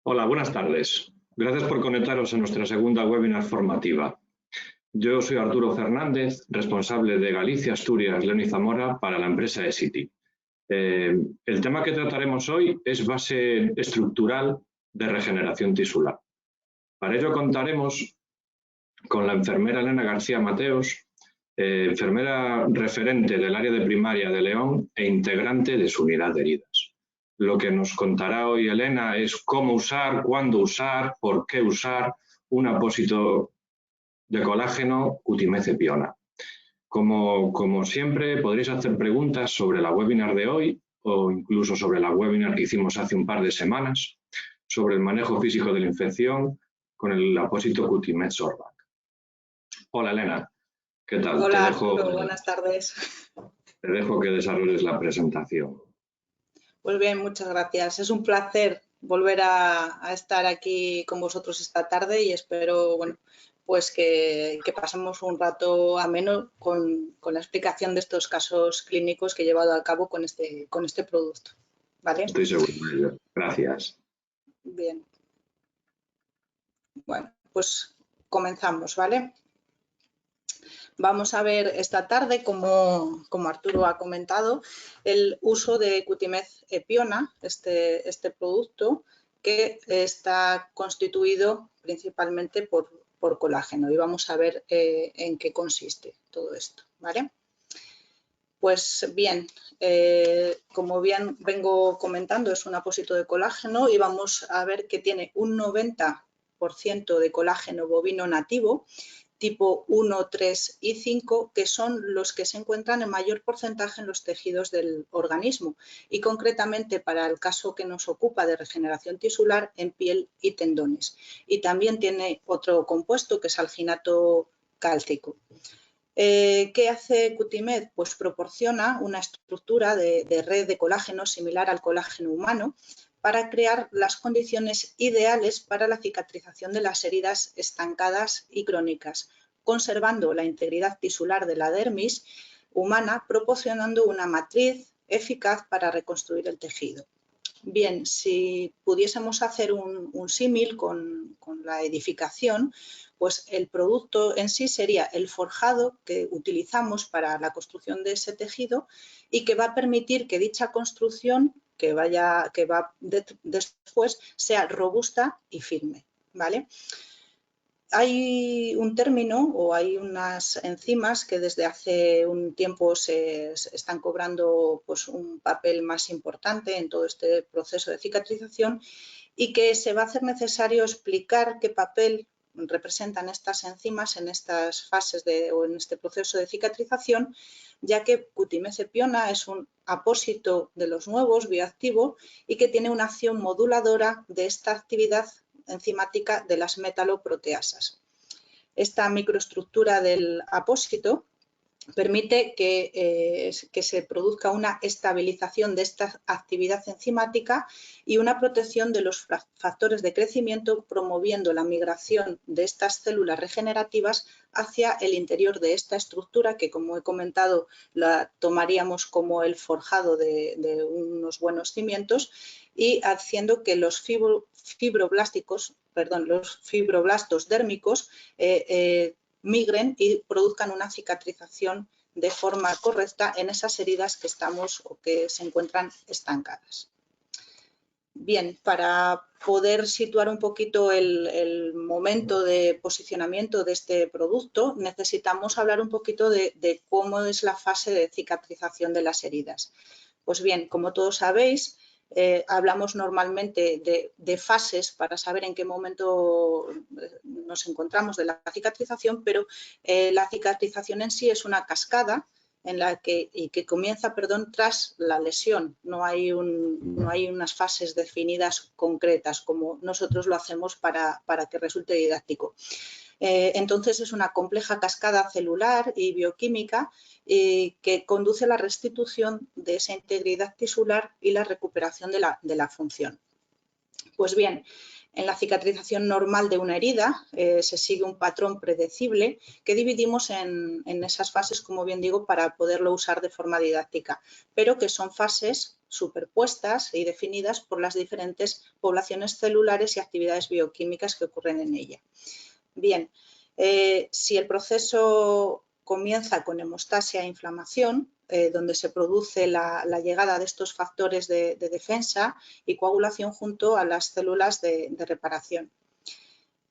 Hola, buenas tardes. Gracias por conectaros a nuestra segunda webinar formativa. Yo soy Arturo Fernández, responsable de Galicia, Asturias, León y Zamora para la empresa Essity. El tema que trataremos hoy es base estructural de regeneración tisular. Para ello contaremos con la enfermera Elena García Mateos, enfermera referente del área de primaria de León e integrante de su unidad de heridas. Lo que nos contará hoy Elena es cómo usar, cuándo usar, por qué usar un apósito de colágeno Cutimed Epiona. Como siempre, podréis hacer preguntas sobre la webinar de hoy o incluso sobre la webinar que hicimos hace un par de semanas sobre el manejo físico de la infección con el apósito Cutimed Sorbac. Hola Elena, ¿qué tal? Hola Arturo, buenas tardes. Te dejo que desarrolles la presentación. Pues bien, muchas gracias. Es un placer volver a estar aquí con vosotros esta tarde y espero, bueno, pues que pasemos un rato ameno con la explicación de estos casos clínicos que he llevado a cabo con este producto. ¿Vale? Estoy seguro de ello. Gracias. Bien. Bueno, pues comenzamos, ¿vale? Vamos a ver esta tarde, como Arturo ha comentado, el uso de Cutimed Epiona, este producto que está constituido principalmente por colágeno. Y vamos a ver en qué consiste todo esto, ¿vale? Pues bien, como bien vengo comentando, es un apósito de colágeno y vamos a ver que tiene un 90% de colágeno bovino nativo, tipo 1, 3 y 5, que son los que se encuentran en mayor porcentaje en los tejidos del organismo y concretamente para el caso que nos ocupa de regeneración tisular en piel y tendones. Y también tiene otro compuesto que es alginato cálcico. ¿Qué hace Cutimed? Pues proporciona una estructura de red de colágeno similar al colágeno humano para crear las condiciones ideales para la cicatrización de las heridas estancadas y crónicas, conservando la integridad tisular de la dermis humana, proporcionando una matriz eficaz para reconstruir el tejido. Bien, si pudiésemos hacer un símil con la edificación, pues el producto en sí sería el forjado que utilizamos para la construcción de ese tejido y que va a permitir que dicha construcción que va después sea robusta y firme, ¿vale? Hay un término o hay unas enzimas que desde hace un tiempo se están cobrando pues, un papel más importante en todo este proceso de cicatrización y que se va a hacer necesario explicar qué papel representan estas enzimas en estas fases o en este proceso de cicatrización, ya que Cutimed Epiona es un apósito de los nuevos bioactivo y que tiene una acción moduladora de esta actividad enzimática de las metaloproteasas. Esta microestructura del apósito permite que se produzca una estabilización de esta actividad enzimática y una protección de los factores de crecimiento, promoviendo la migración de estas células regenerativas hacia el interior de esta estructura que, como he comentado, la tomaríamos como el forjado de unos buenos cimientos y haciendo que los fibroblastos dérmicos migren y produzcan una cicatrización de forma correcta en esas heridas que estamos o que se encuentran estancadas. Bien, para poder situar un poquito el momento de posicionamiento de este producto, necesitamos hablar un poquito de cómo es la fase de cicatrización de las heridas. Pues bien, como todos sabéis, hablamos normalmente de fases para saber en qué momento nos encontramos de la cicatrización, pero la cicatrización en sí es una cascada en la que comienza tras la lesión. No hay unas fases definidas concretas como nosotros lo hacemos para que resulte didáctico. Entonces es una compleja cascada celular y bioquímica que conduce a la restitución de esa integridad tisular y la recuperación de la función. Pues bien, En la cicatrización normal de una herida se sigue un patrón predecible que dividimos en esas fases, como bien digo, para poderlo usar de forma didáctica, pero que son fases superpuestas y definidas por las diferentes poblaciones celulares y actividades bioquímicas que ocurren en ella. Bien, si el proceso comienza con hemostasia e inflamación, donde se produce la llegada de estos factores de defensa y coagulación junto a las células de reparación.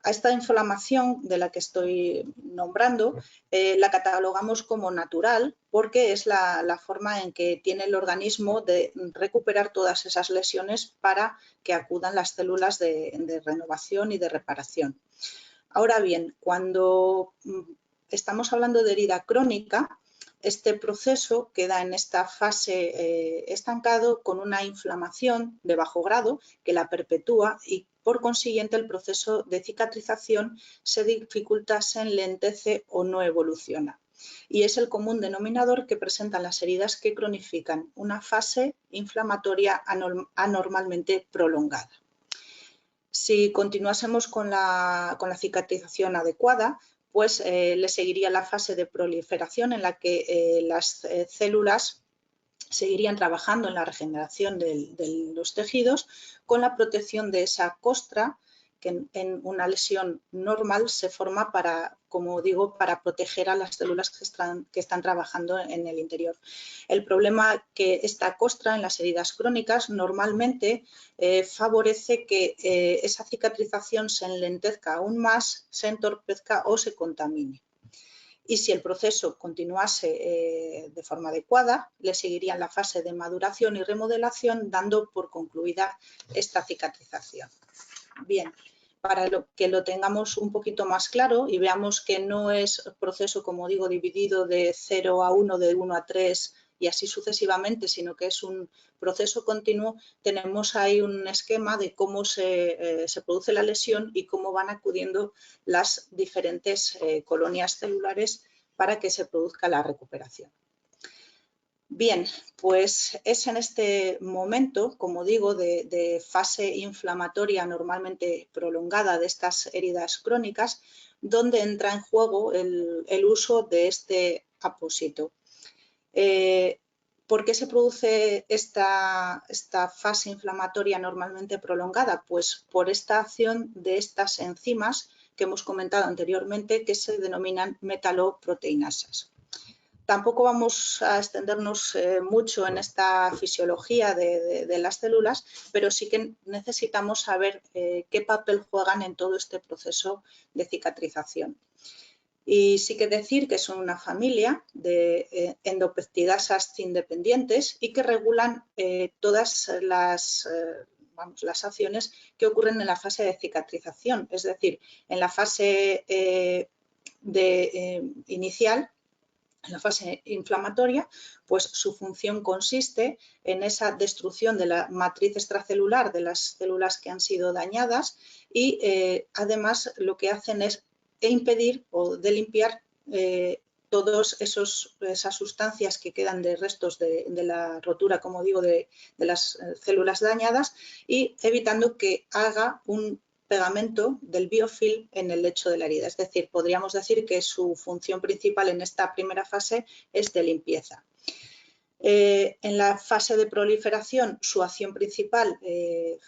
A esta inflamación de la que estoy nombrando la catalogamos como natural porque es la forma en que tiene el organismo de recuperar todas esas lesiones para que acudan las células de renovación y de reparación. Ahora bien, cuando estamos hablando de herida crónica, este proceso queda en esta fase estancado con una inflamación de bajo grado que la perpetúa y por consiguiente el proceso de cicatrización se dificulta, se enlentece o no evoluciona. Y es el común denominador que presentan las heridas que cronifican una fase inflamatoria anormalmente prolongada. Si continuásemos con la cicatrización adecuada, pues le seguiría la fase de proliferación en la que las células seguirían trabajando en la regeneración de los tejidos con la protección de esa costra que en una lesión normal se forma para, como digo, para proteger a las células que están trabajando en el interior. El problema es que esta costra en las heridas crónicas normalmente favorece que esa cicatrización se enlentezca aún más, se entorpezca o se contamine. Y si el proceso continuase de forma adecuada, le seguiría la fase de maduración y remodelación, dando por concluida esta cicatrización. Bien, para que lo tengamos un poquito más claro y veamos que no es proceso, como digo, dividido de 0 a 1, de 1 a 3 y así sucesivamente, sino que es un proceso continuo, tenemos ahí un esquema de cómo se produce la lesión y cómo van acudiendo las diferentes colonias celulares para que se produzca la recuperación. Bien, pues es en este momento, como digo, de fase inflamatoria normalmente prolongada de estas heridas crónicas, donde entra en juego el uso de este apósito. ¿Por qué se produce esta fase inflamatoria normalmente prolongada? Pues por esta acción de estas enzimas que hemos comentado anteriormente que se denominan metaloproteinasas. Tampoco vamos a extendernos mucho en esta fisiología de las células, pero sí que necesitamos saber qué papel juegan en todo este proceso de cicatrización. Y sí que decir que son una familia de endopeptidasas independientes y que regulan todas las acciones que ocurren en la fase de cicatrización, es decir, en la fase inicial, en la fase inflamatoria, pues su función consiste en esa destrucción de la matriz extracelular de las células que han sido dañadas y además lo que hacen es impedir o de limpiar todas esas sustancias que quedan de restos de la rotura, como digo, de las células dañadas y evitando que haga un pegamento del biofilm en el lecho de la herida. Es decir, podríamos decir que su función principal en esta primera fase es de limpieza. En la fase de proliferación, su acción principal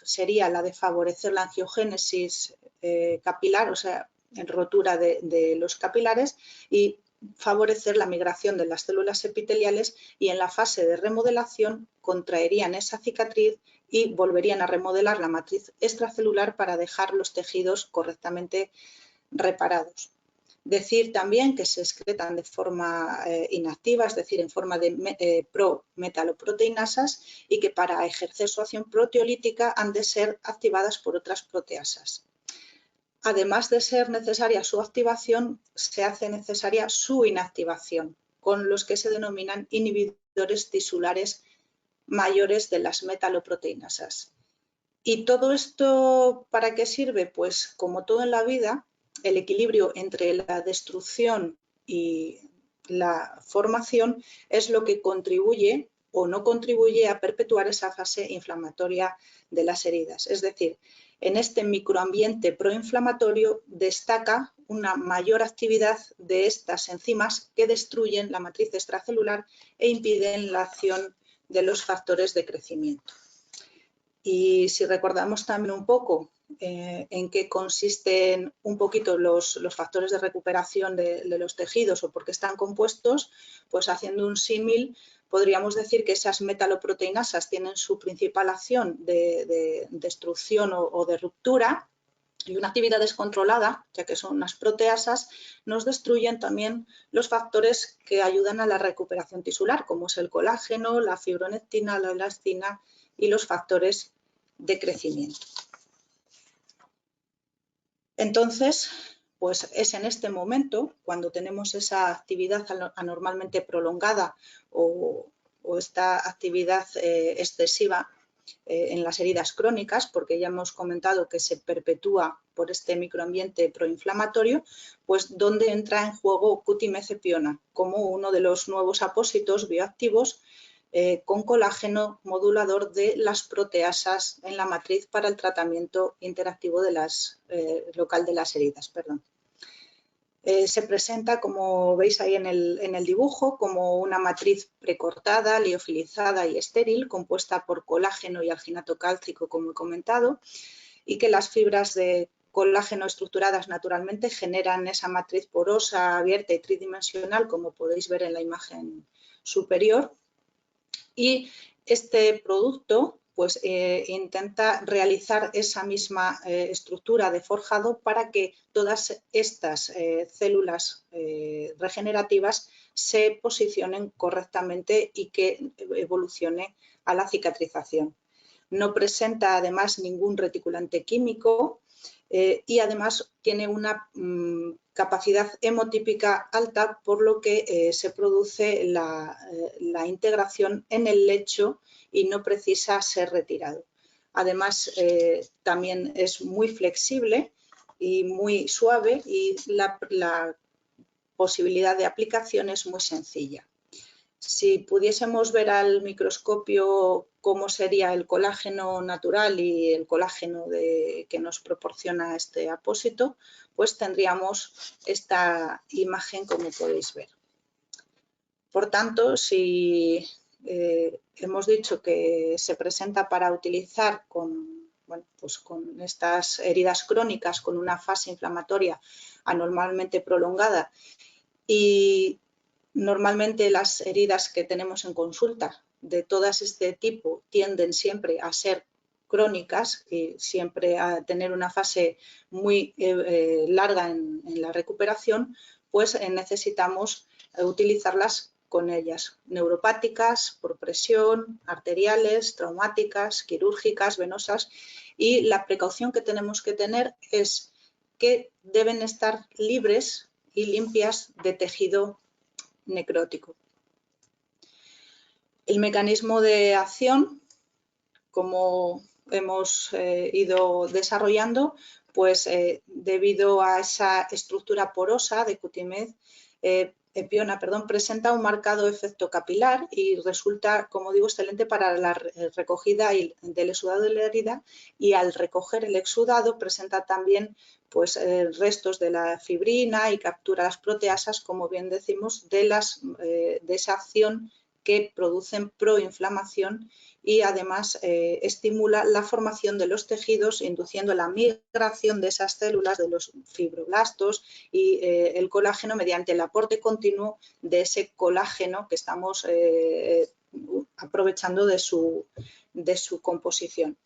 sería la de favorecer la angiogénesis capilar, o sea, en rotura de los capilares y favorecer la migración de las células epiteliales y en la fase de remodelación contraerían esa cicatriz y volverían a remodelar la matriz extracelular para dejar los tejidos correctamente reparados. Decir también que se excretan de forma inactiva, es decir, en forma de prometaloproteinasas y que para ejercer su acción proteolítica han de ser activadas por otras proteasas. Además de ser necesaria su activación, se hace necesaria su inactivación, con los que se denominan inhibidores tisulares mayores de las metaloproteinasas. ¿Y todo esto para qué sirve? Pues como todo en la vida, el equilibrio entre la destrucción y la formación es lo que contribuye o no contribuye a perpetuar esa fase inflamatoria de las heridas. Es decir, En este microambiente proinflamatorio destaca una mayor actividad de estas enzimas que destruyen la matriz extracelular e impiden la acción de los factores de crecimiento. Y si recordamos también un poco en qué consisten un poquito los factores de recuperación de los tejidos o por qué están compuestos, pues haciendo un símil podríamos decir que esas metaloproteinasas tienen su principal acción de destrucción o de ruptura, y una actividad descontrolada, ya que son unas proteasas, nos destruyen también los factores que ayudan a la recuperación tisular, como es el colágeno, la fibronectina, la elastina y los factores de crecimiento. Entonces, pues es en este momento, cuando tenemos esa actividad anormalmente prolongada o esta actividad excesiva en las heridas crónicas, porque ya hemos comentado que se perpetúa por este microambiente proinflamatorio, pues donde entra en juego Qtimez-epiona como uno de los nuevos apósitos bioactivos con colágeno modulador de las proteasas en la matriz para el tratamiento interactivo de local de las heridas. Se presenta, como veis ahí en el dibujo, como una matriz precortada, liofilizada y estéril, compuesta por colágeno y alginato cálcico, como he comentado, y que las fibras de colágeno estructuradas naturalmente generan esa matriz porosa, abierta y tridimensional, como podéis ver en la imagen superior. Y este producto pues, intenta realizar esa misma estructura de forjado para que todas estas células regenerativas se posicionen correctamente y que evolucione a la cicatrización. No presenta además ningún reticulante químico y además tiene una capacidad hemotípica alta, por lo que se produce la integración en el lecho y no precisa ser retirado. Además, también es muy flexible y muy suave y la posibilidad de aplicación es muy sencilla. Si pudiésemos ver al microscopio cómo sería el colágeno natural y el colágeno que nos proporciona este apósito, pues tendríamos esta imagen como podéis ver. Por tanto, si hemos dicho que se presenta para utilizar con estas heridas crónicas con una fase inflamatoria anormalmente prolongada y normalmente las heridas que tenemos en consulta de todas este tipo tienden siempre a ser crónicas y siempre a tener una fase muy larga en la recuperación, pues necesitamos utilizarlas con ellas, neuropáticas, por presión, arteriales, traumáticas, quirúrgicas, venosas, y la precaución que tenemos que tener es que deben estar libres y limpias de tejido necrótico. El mecanismo de acción, como hemos ido desarrollando, pues debido a esa estructura porosa de Qtimez-epiona, presenta un marcado efecto capilar y resulta, como digo, excelente para la recogida del exudado de la herida, y al recoger el exudado presenta también pues, restos de la fibrina y captura las proteasas, como bien decimos, de esa acción que producen proinflamación, y además estimula la formación de los tejidos, induciendo la migración de esas células, de los fibroblastos y el colágeno, mediante el aporte continuo de ese colágeno que estamos aprovechando de su composición.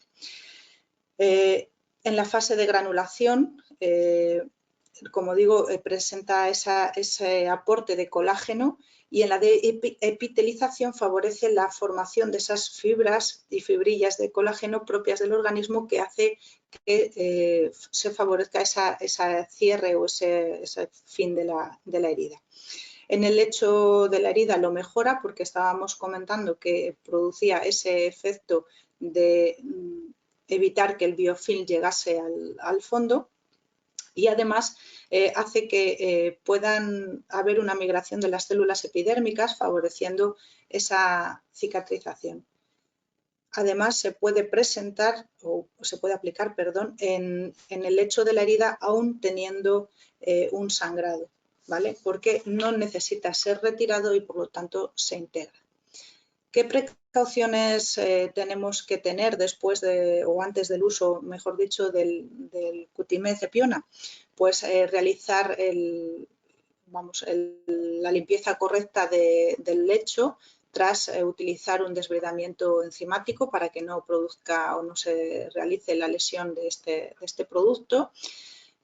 En la fase de granulación, como digo, presenta ese aporte de colágeno, y en la de epitelización favorece la formación de esas fibras y fibrillas de colágeno propias del organismo, que hace que se favorezca ese cierre o ese fin de la herida. En el lecho de la herida lo mejora, porque estábamos comentando que producía ese efecto de evitar que el biofilm llegase al fondo, y además hace que puedan haber una migración de las células epidérmicas, favoreciendo esa cicatrización. además se puede presentar o se puede aplicar, perdón, en el lecho de la herida aún teniendo un sangrado, ¿vale? Porque no necesita ser retirado y por lo tanto se integra. ¿Qué precauciones tenemos que tener después o antes del uso, mejor dicho, del Cutimez Epiona? Pues realizar la limpieza correcta del lecho tras utilizar un desbridamiento enzimático para que no produzca o no se realice la lesión de este producto.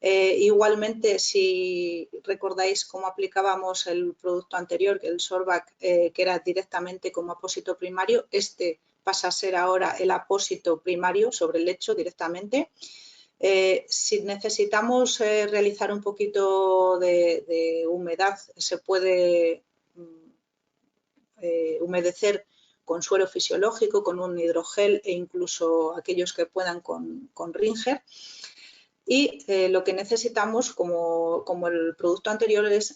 Igualmente, si recordáis cómo aplicábamos el producto anterior, que el Sorbac, que era directamente como apósito primario, este pasa a ser ahora el apósito primario sobre el lecho directamente. Si necesitamos realizar un poquito de humedad, se puede humedecer con suero fisiológico, con un hidrogel e incluso aquellos que puedan con Ringer. Y lo que necesitamos, como el producto anterior, es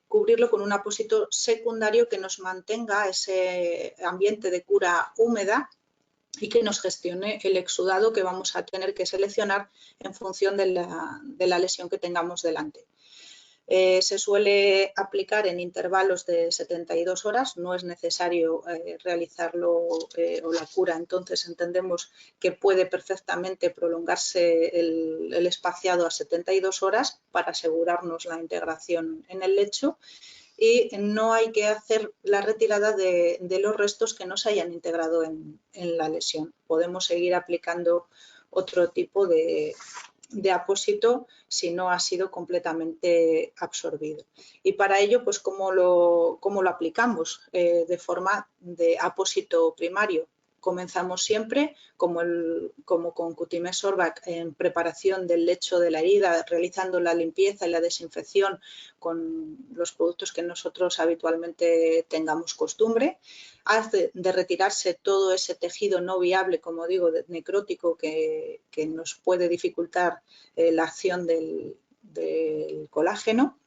cubrirlo con un apósito secundario que nos mantenga ese ambiente de cura húmeda y que nos gestione el exudado que vamos a tener que seleccionar en función de la lesión que tengamos delante. Se suele aplicar en intervalos de 72 horas, no es necesario realizarlo o la cura, entonces entendemos que puede perfectamente prolongarse el espaciado a 72 horas para asegurarnos la integración en el lecho y no hay que hacer la retirada de los restos que no se hayan integrado en la lesión. Podemos seguir aplicando otro tipo de apósito si no ha sido completamente absorbido. Y para ello, pues, ¿cómo lo aplicamos? De forma de apósito primario. Comenzamos siempre, como con Cutimez Sorbac, en preparación del lecho de la herida, realizando la limpieza y la desinfección con los productos que nosotros habitualmente tengamos costumbre. Hace de retirarse todo ese tejido no viable, como digo, necrótico, que nos puede dificultar la acción del colágeno.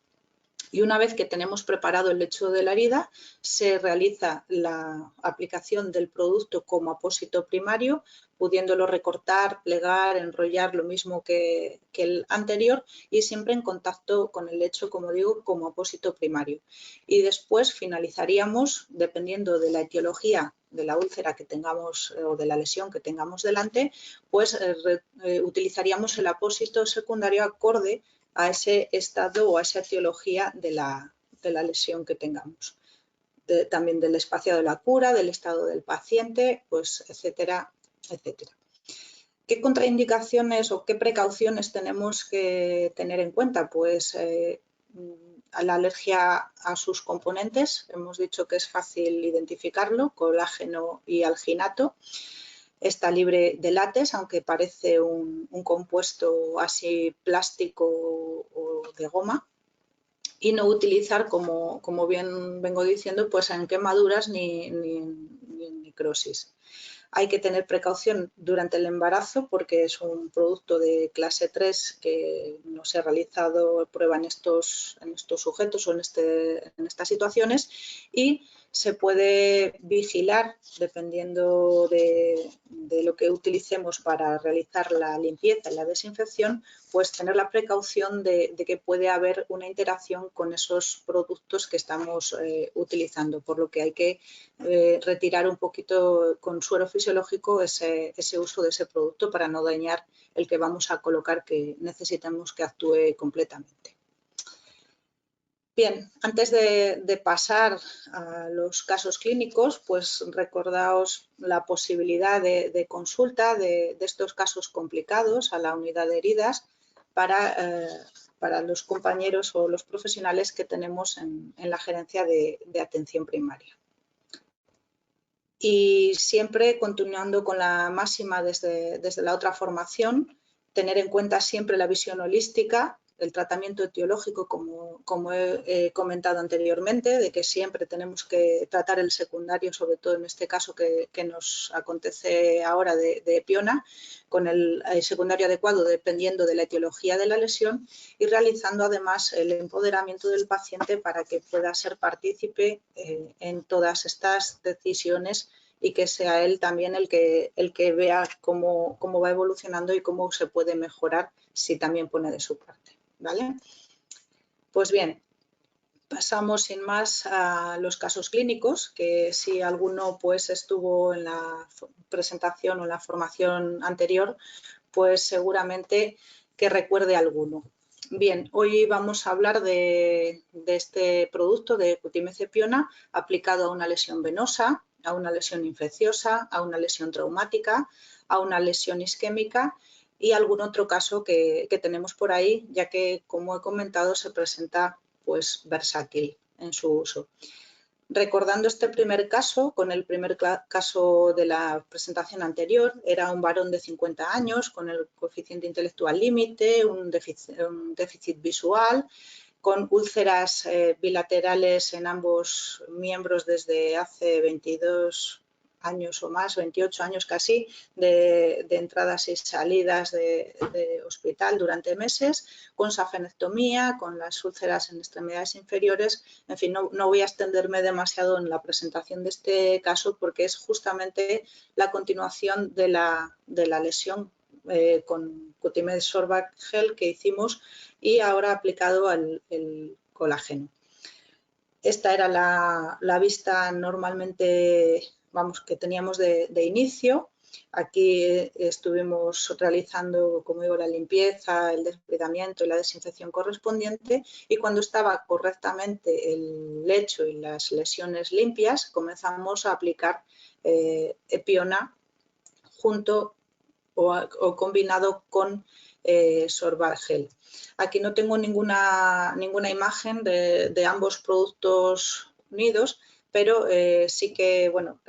Y una vez que tenemos preparado el lecho de la herida, se realiza la aplicación del producto como apósito primario, pudiéndolo recortar, plegar, enrollar lo mismo que el anterior y siempre en contacto con el lecho, como digo, como apósito primario. Y después finalizaríamos, dependiendo de la etiología de la úlcera que tengamos o de la lesión que tengamos delante, pues utilizaríamos el apósito secundario acorde a ese estado o a esa etiología de la lesión que tengamos. También del espaciado de la cura, del estado del paciente, pues etcétera, etcétera. ¿Qué contraindicaciones o qué precauciones tenemos que tener en cuenta? Pues la alergia a sus componentes, hemos dicho que es fácil identificarlo, colágeno y alginato. Está libre de látex, aunque parece un compuesto así plástico o de goma. Y no utilizar, como bien vengo diciendo, pues en quemaduras ni en necrosis. Hay que tener precaución durante el embarazo porque es un producto de clase 3 que no se ha realizado prueba en estos sujetos o en estas situaciones y se puede vigilar dependiendo de lo que utilicemos para realizar la limpieza y la desinfección, pues tener la precaución de que puede haber una interacción con esos productos que estamos utilizando, por lo que hay que retirar un poquito con suero fisiológico ese uso de ese producto para no dañar el que vamos a colocar, que necesitamos que actúe completamente. Bien, antes de pasar a los casos clínicos, pues recordaos la posibilidad de consulta de estos casos complicados a la unidad de heridas para los compañeros o los profesionales que tenemos en la gerencia de atención primaria. Y siempre continuando con la máxima desde la otra formación, tener en cuenta siempre la visión holística, el tratamiento etiológico, como he comentado anteriormente, de que siempre tenemos que tratar el secundario, sobre todo en este caso que nos acontece ahora de Epiona, con el secundario adecuado dependiendo de la etiología de la lesión y realizando además el empoderamiento del paciente para que pueda ser partícipe en todas estas decisiones y que sea él también el que vea cómo va evolucionando y cómo se puede mejorar si también pone de su parte, ¿vale? Pues bien, pasamos sin más a los casos clínicos, que si alguno pues estuvo en la presentación o en la formación anterior, pues seguramente que recuerde alguno. Bien, hoy vamos a hablar de este producto de Cutimez Epiona aplicado a una lesión venosa, a una lesión infecciosa, a una lesión traumática, a una lesión isquémica y algún otro caso que tenemos por ahí, ya que, como he comentado, se presenta pues versátil en su uso. Recordando este primer caso, con el primer caso de la presentación anterior, era un varón de 50 años con el coeficiente intelectual límite, un déficit visual, con úlceras bilaterales en ambos miembros desde hace 22 años o más, 28 años casi, de entradas y salidas de hospital durante meses, con safenectomía, con las úlceras en extremidades inferiores. En fin, no voy a extenderme demasiado en la presentación de este caso porque es justamente la continuación de la lesión con Cutimez Sorbact Gel que hicimos y ahora aplicado al colágeno. Esta era la vista normalmente, vamos, que teníamos de inicio. Aquí estuvimos realizando, como digo, la limpieza, el desplegamiento y la desinfección correspondiente y cuando estaba correctamente el lecho y las lesiones limpias, comenzamos a aplicar Epiona junto o combinado con Sorbact Gel. Aquí no tengo ninguna imagen de ambos productos unidos, pero sí que, bueno,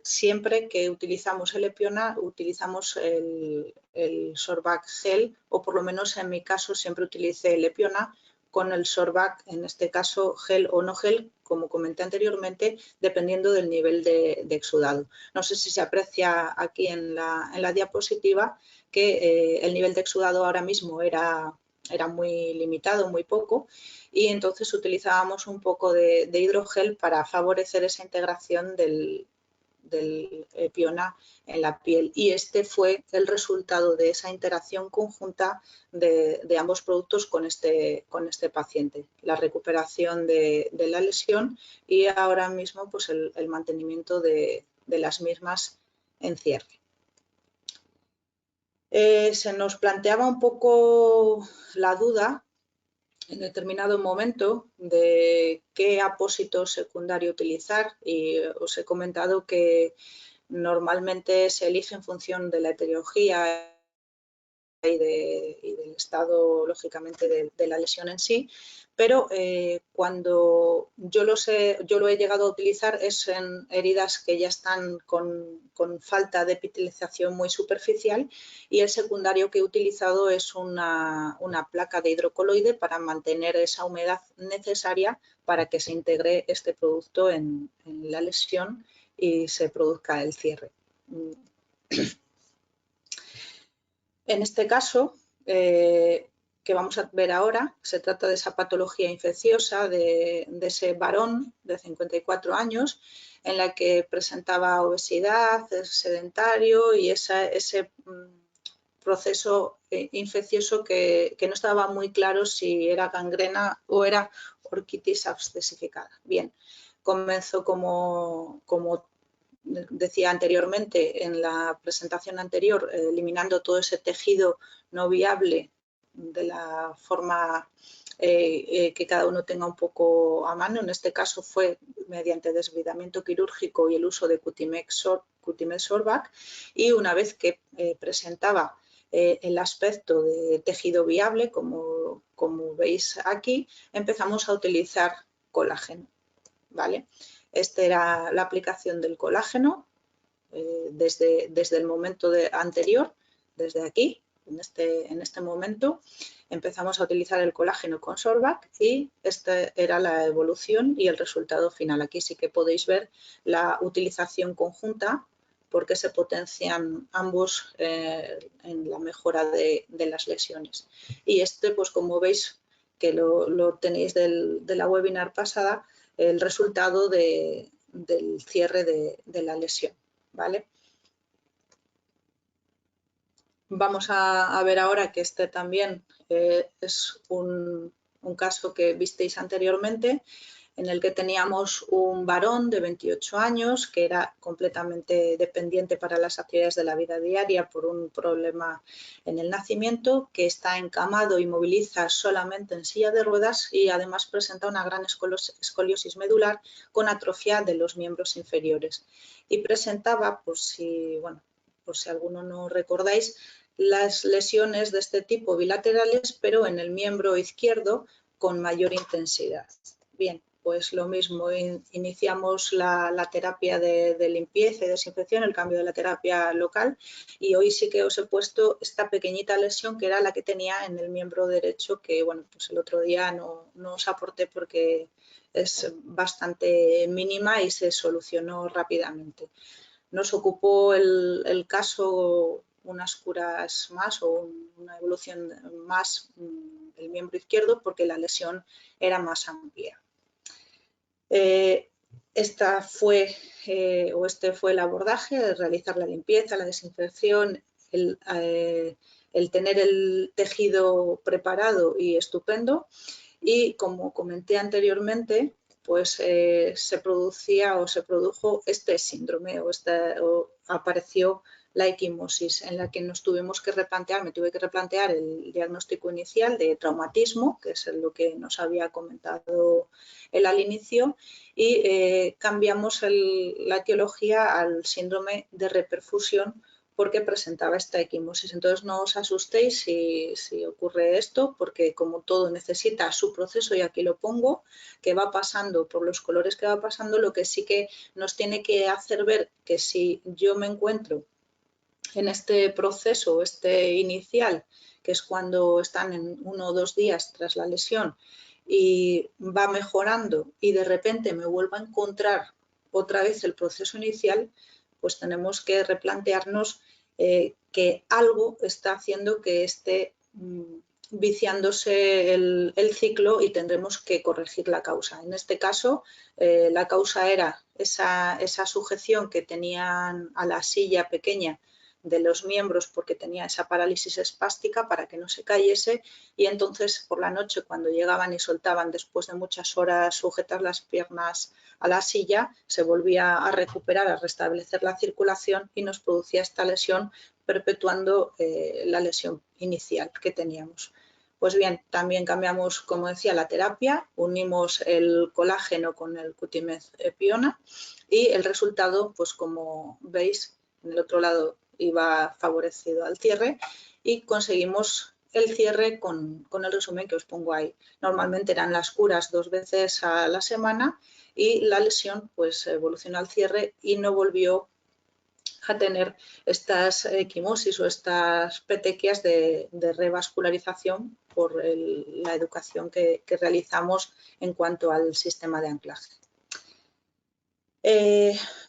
siempre que utilizamos el Epiona utilizamos el Sorbact Gel, o por lo menos en mi caso siempre utilicé el Epiona con el Sorbact, en este caso gel o no gel, como comenté anteriormente, dependiendo del nivel de exudado. No sé si se aprecia aquí en la diapositiva que el nivel de exudado ahora mismo era muy limitado, muy poco, y entonces utilizábamos un poco de hidrogel para favorecer esa integración del Epiona en la piel, y este fue el resultado de esa interacción conjunta de ambos productos con este paciente, la recuperación de la lesión y ahora mismo pues el mantenimiento de las mismas en cierre. Se nos planteaba un poco la duda en determinado momento de qué apósito secundario utilizar y os he comentado que normalmente se elige en función de la etiología y del estado, lógicamente, de la lesión en sí, pero cuando yo lo he llegado a utilizar es en heridas que ya están con falta de epitelización muy superficial, y el secundario que he utilizado es una placa de hidrocoloide para mantener esa humedad necesaria para que se integre este producto en la lesión y se produzca el cierre. En este caso, que vamos a ver ahora, se trata de esa patología infecciosa de ese varón de 54 años en la que presentaba obesidad, es sedentario y ese proceso infeccioso que no estaba muy claro si era gangrena o era orquitis abscesificada. Bien, comenzó como decía anteriormente en la presentación anterior, eliminando todo ese tejido no viable de la forma que cada uno tenga un poco a mano. En este caso fue mediante desbridamiento quirúrgico y el uso de Cutimez Sorbact, y una vez que presentaba el aspecto de tejido viable, como veis aquí, empezamos a utilizar colágeno, ¿vale? Esta era la aplicación del colágeno desde el momento anterior, desde aquí, en este momento, empezamos a utilizar el colágeno con Sorbact y esta era la evolución y el resultado final. Aquí sí que podéis ver la utilización conjunta porque se potencian ambos en la mejora de las lesiones. Y pues como veis que lo tenéis de la webinar pasada, el resultado del cierre de la lesión. ¿vale? Vamos a ver ahora que este también es un caso que visteis anteriormente, en el que teníamos un varón de 28 años que era completamente dependiente para las actividades de la vida diaria por un problema en el nacimiento, que está encamado y moviliza solamente en silla de ruedas y además presenta una gran escoliosis medular con atrofia de los miembros inferiores. Y presentaba, por si alguno no recordáis, las lesiones de este tipo bilaterales, pero en el miembro izquierdo con mayor intensidad. Bien, pues lo mismo, iniciamos la terapia de limpieza y desinfección, el cambio de la terapia local, y hoy sí que os he puesto esta pequeñita lesión que era la que tenía en el miembro derecho, que bueno, pues el otro día no os aporté porque es bastante mínima y se solucionó rápidamente. Nos ocupó el caso unas curas más o una evolución más del miembro izquierdo porque la lesión era más amplia. Este fue el abordaje, realizar la limpieza, la desinfección, el tener el tejido preparado y estupendo, y como comenté anteriormente, pues se produjo este síndrome o apareció la equimosis, en la que me tuve que replantear el diagnóstico inicial de traumatismo, que es lo que nos había comentado él al inicio, y cambiamos la etiología al síndrome de reperfusión porque presentaba esta equimosis. Entonces no os asustéis si ocurre esto, porque como todo necesita su proceso, y aquí lo pongo, que va pasando por los colores que va pasando, lo que sí que nos tiene que hacer ver que si yo me encuentro en este proceso, inicial, que es cuando están en 1 o 2 días tras la lesión y va mejorando y de repente me vuelvo a encontrar otra vez el proceso inicial, pues tenemos que replantearnos que algo está haciendo que esté viciándose el ciclo, y tendremos que corregir la causa. En este caso, la causa era esa sujeción que tenían a la silla pequeña de los miembros porque tenía esa parálisis espástica para que no se cayese, y entonces por la noche cuando llegaban y soltaban después de muchas horas sujetar las piernas a la silla, se volvía a recuperar, a restablecer la circulación y nos producía esta lesión perpetuando la lesión inicial que teníamos. Pues bien, también cambiamos, como decía, la terapia, unimos el colágeno con el Cutimez Piona y el resultado, pues como veis, en el otro lado iba favorecido al cierre y conseguimos el cierre con el resumen que os pongo ahí. Normalmente eran las curas 2 veces a la semana y la lesión pues evolucionó al cierre y no volvió a tener estas equimosis o estas petequias de revascularización por la educación que realizamos en cuanto al sistema de anclaje.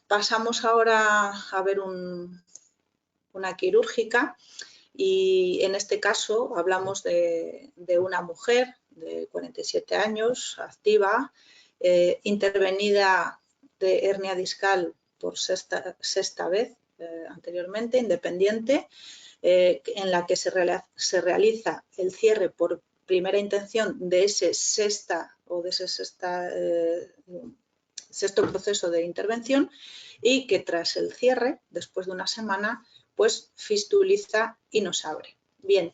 Pasamos ahora a ver una quirúrgica, y en este caso hablamos de una mujer de 47 años, activa, intervenida de hernia discal por sexta vez anteriormente, independiente, en la que se realiza el cierre por primera intención de ese sexto proceso de intervención, y que tras el cierre, después de una semana, pues fistuliza y nos abre. Bien,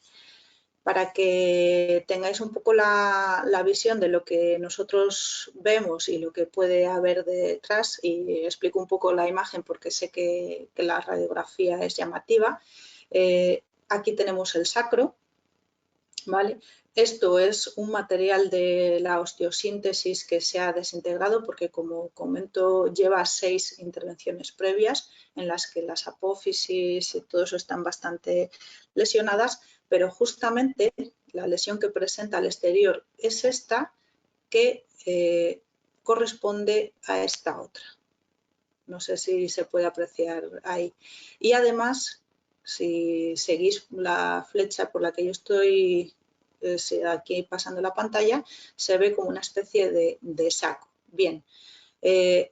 para que tengáis un poco la visión de lo que nosotros vemos y lo que puede haber detrás, y explico un poco la imagen porque sé que la radiografía es llamativa. Aquí tenemos el sacro, ¿vale? Esto es un material de la osteosíntesis que se ha desintegrado porque, como comento, lleva 6 intervenciones previas en las que las apófisis y todo eso están bastante lesionadas, pero justamente la lesión que presenta al exterior es esta, que corresponde a esta otra. No sé si se puede apreciar ahí. Y además, si seguís la flecha por la que yo estoy aquí pasando la pantalla, se ve como una especie de saco. Bien,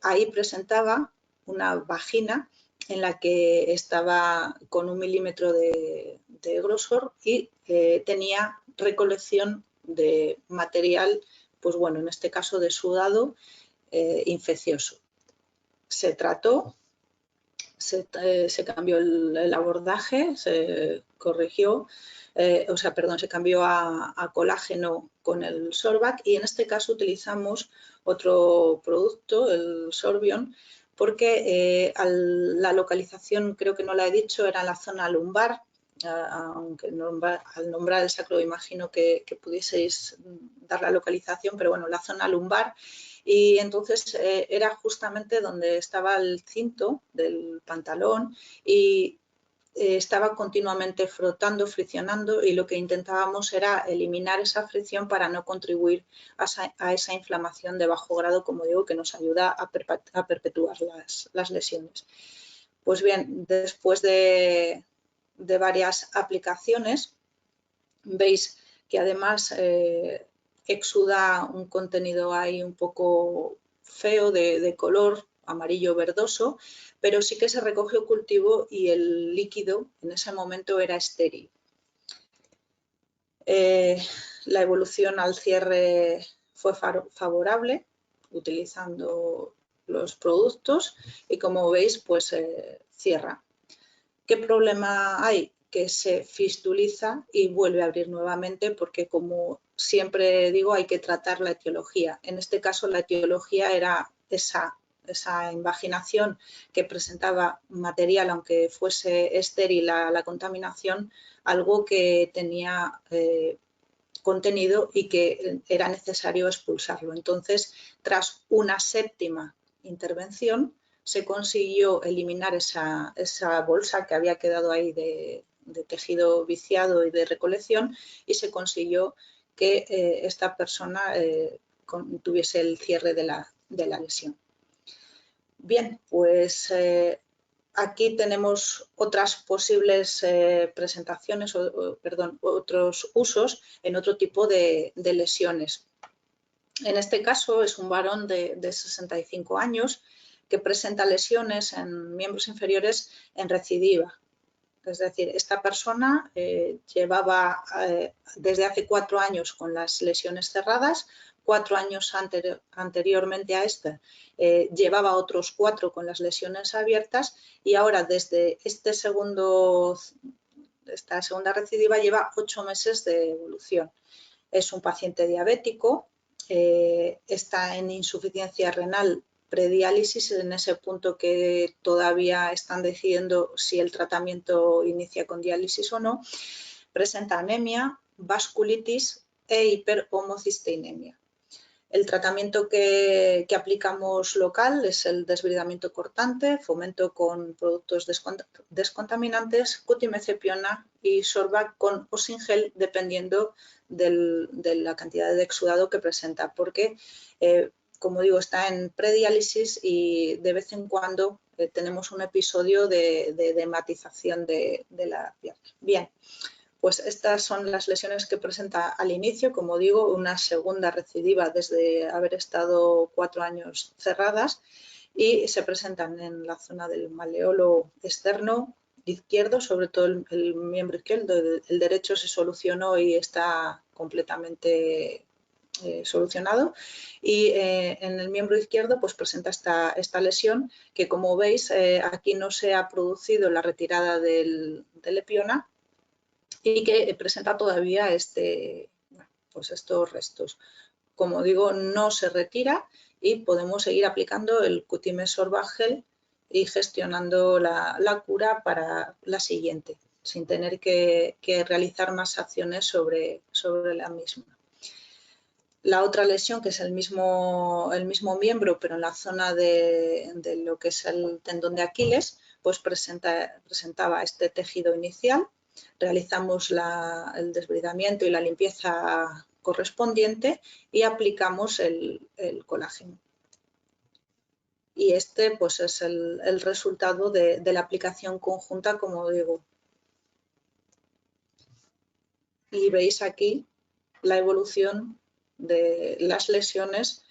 ahí presentaba una vagina en la que estaba con 1 milímetro de grosor y tenía recolección de material, pues bueno, en este caso de sudado infeccioso. Se trató, se cambió el abordaje, se corrigió, se cambió a colágeno con el Sorbac y en este caso utilizamos otro producto, el Sorbion, porque la localización, creo que no la he dicho, era en la zona lumbar, aunque al nombrar el sacro imagino que pudieseis dar la localización, pero bueno, la zona lumbar. Y entonces era justamente donde estaba el cinto del pantalón y estaba continuamente frotando, friccionando y lo que intentábamos era eliminar esa fricción para no contribuir a esa inflamación de bajo grado, como digo, que nos ayuda a perpetuar las lesiones. Pues bien, después de varias aplicaciones, veis que además exuda un contenido ahí un poco feo de color amarillo verdoso, pero sí que se recogió cultivo y el líquido en ese momento era estéril. La evolución al cierre fue favorable utilizando los productos y como veis pues cierra. ¿Qué problema hay? Que se fistuliza y vuelve a abrir nuevamente porque, como siempre digo, hay que tratar la etiología. En este caso la etiología era esa invaginación que presentaba material, aunque fuese estéril la contaminación, algo que tenía contenido y que era necesario expulsarlo. Entonces, tras una séptima intervención, se consiguió eliminar esa bolsa que había quedado ahí de tejido viciado y de recolección y se consiguió que esta persona tuviese el cierre de la lesión. Bien, pues aquí tenemos otras posibles presentaciones, otros usos en otro tipo de lesiones. En este caso es un varón de 65 años que presenta lesiones en miembros inferiores en recidiva. Es decir, esta persona llevaba desde hace 4 años con las lesiones cerradas, 4 años anteriormente a esta llevaba otros 4 con las lesiones abiertas y ahora desde esta segunda recidiva lleva 8 meses de evolución. Es un paciente diabético, está en insuficiencia renal prediálisis, en ese punto que todavía están decidiendo si el tratamiento inicia con diálisis o no, presenta anemia, vasculitis e hiperhomocisteinemia. El tratamiento que aplicamos local es el desbridamiento cortante, fomento con productos descontaminantes, cutimezepiona y Sorbac con Osingel, dependiendo de la cantidad de exudado que presenta, porque como digo, está en prediálisis y de vez en cuando tenemos un episodio de hematización de la pierna. Bien, pues estas son las lesiones que presenta al inicio, como digo, una segunda recidiva desde haber estado 4 años cerradas y se presentan en la zona del maleolo externo izquierdo, sobre todo el miembro izquierdo, el derecho se solucionó y está completamente solucionado y en el miembro izquierdo pues presenta esta lesión que, como veis, aquí no se ha producido la retirada del epiona y que presenta todavía estos restos. Como digo, no se retira y podemos seguir aplicando el Cutimed Sorbac Gel y gestionando la cura para la siguiente, sin tener que realizar más acciones sobre la misma. La otra lesión, que es el mismo miembro, pero en la zona de lo que es el tendón de Aquiles, pues presentaba este tejido inicial. Realizamos el desbridamiento y la limpieza correspondiente y aplicamos el colágeno. Y este pues es el resultado de la aplicación conjunta, como digo. Y veis aquí la evolución de las lesiones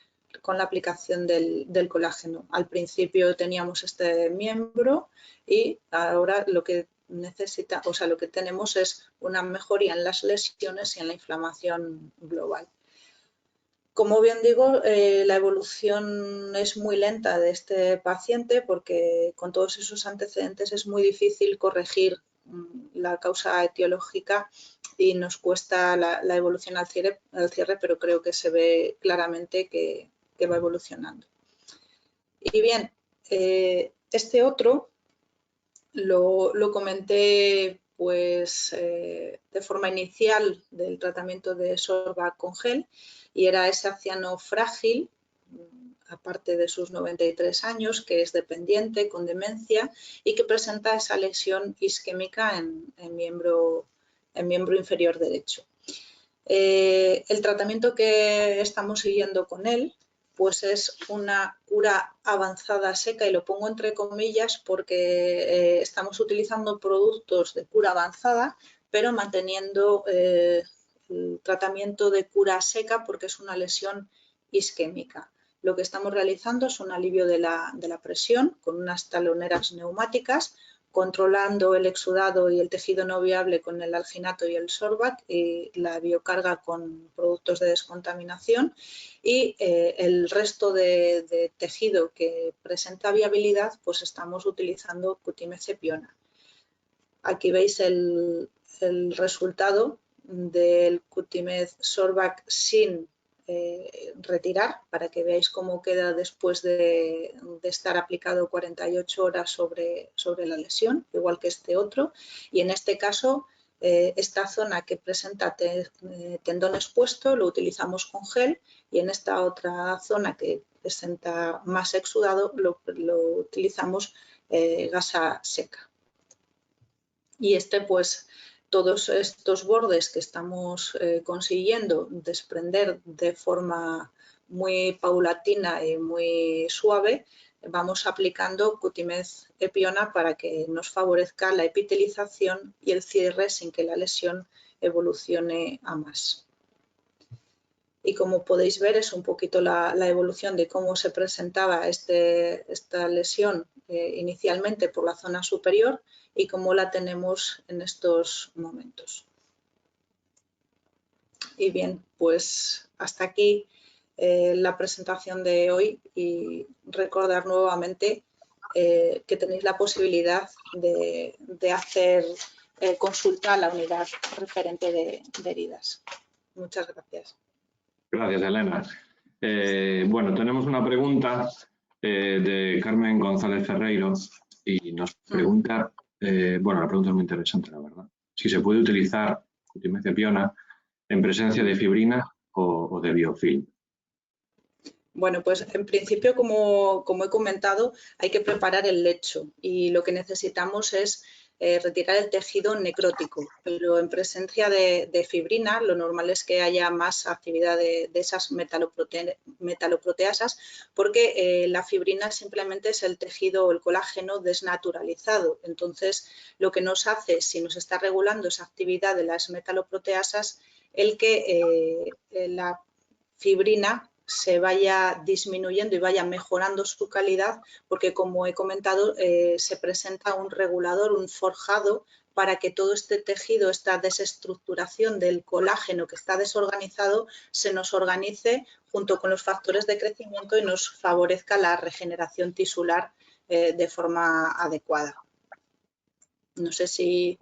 la aplicación del colágeno. Al principio teníamos este miembro y ahora lo que lo que tenemos es una mejoría en las lesiones y en la inflamación global. Como bien digo, la evolución es muy lenta de este paciente porque con todos esos antecedentes es muy difícil corregir la causa etiológica y nos cuesta la evolución al cierre, pero creo que se ve claramente que va evolucionando. Y bien, este otro lo comenté pues, de forma inicial del tratamiento de Sorbac con gel y era ese anciano frágil, aparte de sus 93 años, que es dependiente, con demencia y que presenta esa lesión isquémica en miembro inferior derecho. El tratamiento que estamos siguiendo con él pues es una cura avanzada seca, y lo pongo entre comillas porque estamos utilizando productos de cura avanzada, pero manteniendo el tratamiento de cura seca porque es una lesión isquémica. Lo que estamos realizando es un alivio de la presión con unas taloneras neumáticas, controlando el exudado y el tejido no viable con el alginato y el Sorbac, y la biocarga con productos de descontaminación, y el resto de tejido que presenta viabilidad pues estamos utilizando Cutimez Epiona. Aquí veis el resultado del Cutimez Sorbac sin retirar, para que veáis cómo queda después de estar aplicado 48 horas sobre la lesión, igual que este otro. Y en este caso, esta zona que presenta tendón expuesto lo utilizamos con gel, y en esta otra zona que presenta más exudado lo utilizamos gasa seca. Y pues todos estos bordes que estamos consiguiendo desprender de forma muy paulatina y muy suave, vamos aplicando Cutimez Epiona para que nos favorezca la epitelización y el cierre sin que la lesión evolucione a más. Y como podéis ver, es un poquito la evolución de cómo se presentaba esta lesión inicialmente por la zona superior y cómo la tenemos en estos momentos. Y bien, pues hasta aquí la presentación de hoy, y recordar nuevamente que tenéis la posibilidad de hacer consulta a la unidad referente de heridas. Muchas gracias. Gracias, Elena. Bueno, tenemos una pregunta de Carmen González Ferreiro y nos pregunta, bueno, la pregunta es muy interesante, la verdad, si se puede utilizar Cutimez Epiona en presencia de fibrina o de biofilm. Bueno, pues en principio, como he comentado, hay que preparar el lecho y lo que necesitamos es retirar el tejido necrótico, pero en presencia de fibrina lo normal es que haya más actividad de esas metaloproteasas, porque la fibrina simplemente es el tejido o el colágeno desnaturalizado. Entonces, lo que nos hace, si nos está regulando esa actividad de las metaloproteasas, el que la fibrina se vaya disminuyendo y vaya mejorando su calidad, porque como he comentado se presenta un regulador, un forjado, para que todo este tejido, esta desestructuración del colágeno que está desorganizado, se nos organice junto con los factores de crecimiento y nos favorezca la regeneración tisular de forma adecuada. No sé si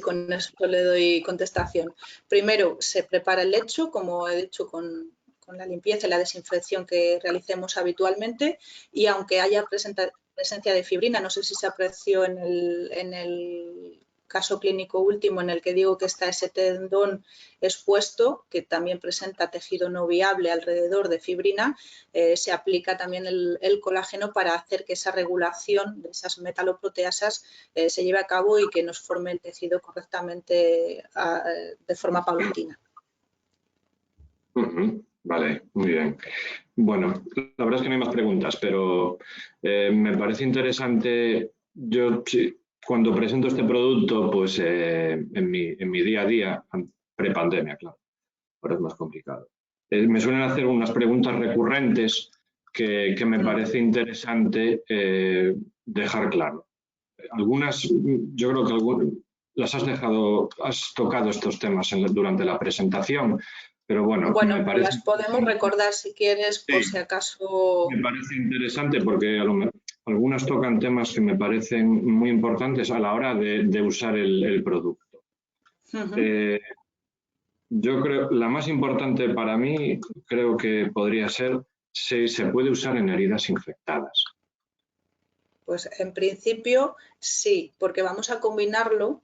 con esto le doy contestación. Primero se prepara el lecho, como he dicho, con la limpieza y la desinfección que realicemos habitualmente, y aunque haya presencia de fibrina, no sé si se apreció en el caso clínico último en el que digo que está ese tendón expuesto, que también presenta tejido no viable alrededor de fibrina, se aplica también el colágeno para hacer que esa regulación de esas metaloproteasas se lleve a cabo y que nos forme el tejido correctamente de forma paulatina. Vale, muy bien. Bueno, la verdad es que no hay más preguntas, pero me parece interesante. Yo cuando presento este producto, pues en mi día a día, prepandemia, claro, ahora es más complicado. Me suelen hacer unas preguntas recurrentes que me parece interesante dejar claro. Algunas, yo creo que has tocado estos temas durante la presentación, pero bueno, Bueno, pues las podemos recordar si quieres, por si acaso. Me parece interesante porque algunas tocan temas que me parecen muy importantes a la hora de usar el producto. Yo creo, la más importante para mí, creo que podría ser si se puede usar en heridas infectadas. Pues en principio sí, porque vamos a combinarlo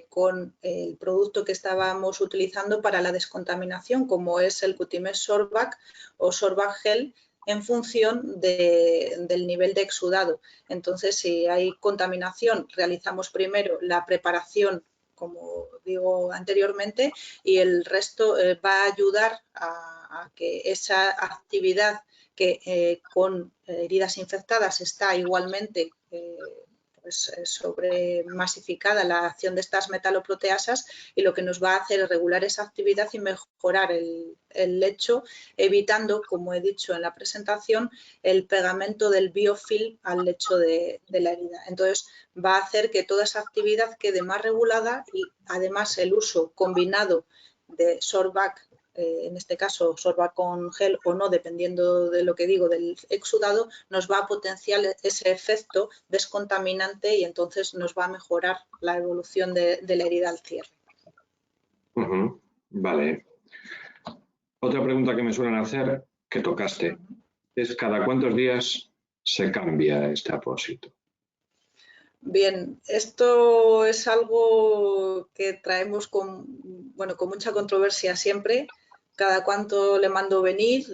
con el producto que estábamos utilizando para la descontaminación, como es el Cutimed Sorbac o Sorbac Gel, en función del nivel de exudado. Entonces, si hay contaminación, realizamos primero la preparación, como digo anteriormente, y el resto va a ayudar a que esa actividad que con heridas infectadas está igualmente pues, sobremasificada la acción de estas metaloproteasas, y lo que nos va a hacer es regular esa actividad y mejorar el lecho, evitando, como he dicho en la presentación, el pegamento del biofilm al lecho de la herida. Entonces, va a hacer que toda esa actividad quede más regulada, y además el uso combinado de Sorbac, en este caso Sorbac con gel o no, dependiendo de lo que digo del exudado, nos va a potenciar ese efecto descontaminante y entonces nos va a mejorar la evolución de la herida al cierre. Vale. Otra pregunta que me suelen hacer, que tocaste, es ¿cada cuántos días se cambia este apósito? Bien, esto es algo que traemos con mucha controversia siempre. Cada cuánto le mando venir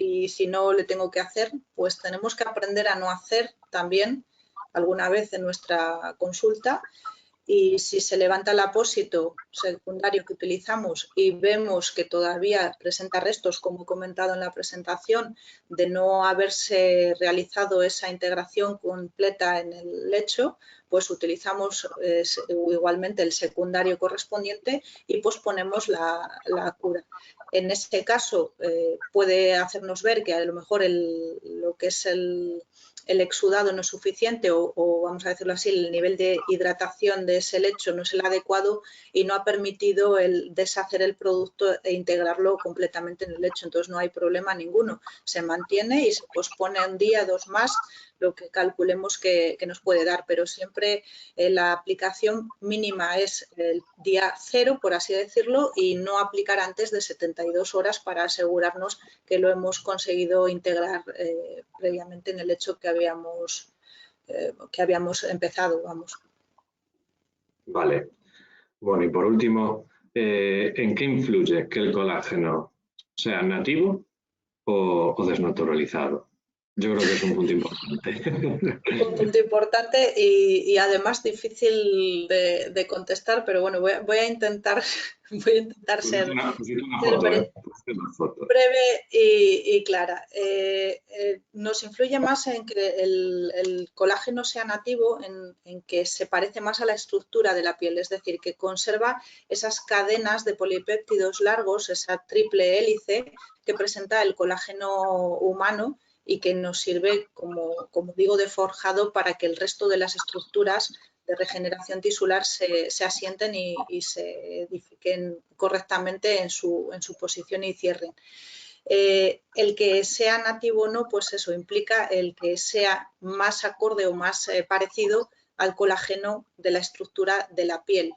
y si no le tengo que hacer, pues tenemos que aprender a no hacer también alguna vez en nuestra consulta. Y si se levanta el apósito secundario que utilizamos y vemos que todavía presenta restos, como he comentado en la presentación, de no haberse realizado esa integración completa en el lecho, pues utilizamos igualmente el secundario correspondiente y posponemos la cura. En este caso puede hacernos ver que a lo mejor lo que es el exudado no es suficiente o vamos a decirlo así, el nivel de hidratación de ese lecho no es el adecuado y no ha permitido el deshacer el producto e integrarlo completamente en el lecho. Entonces no hay problema ninguno, se mantiene y se pospone un día, 2 más, lo que calculemos que nos puede dar, pero siempre la aplicación mínima es el día 0, por así decirlo, y no aplicar antes de 72 horas para asegurarnos que lo hemos conseguido integrar previamente en el lecho que habíamos empezado, vamos. Vale. Bueno, y por último, ¿en qué influye que el colágeno sea nativo o desnaturalizado? Yo creo que es un punto importante. Un punto importante y además difícil de contestar, pero bueno, voy a intentar ser breve y clara. Nos influye más en que el colágeno sea nativo, en que se parece más a la estructura de la piel, es decir, que conserva esas cadenas de polipéptidos largos, esa triple hélice que presenta el colágeno humano, y que nos sirve, como digo, de forjado para que el resto de las estructuras de regeneración tisular se asienten y se edifiquen correctamente en su posición y cierren. El que sea nativo o no, pues eso implica el que sea más acorde o más parecido al colágeno de la estructura de la piel.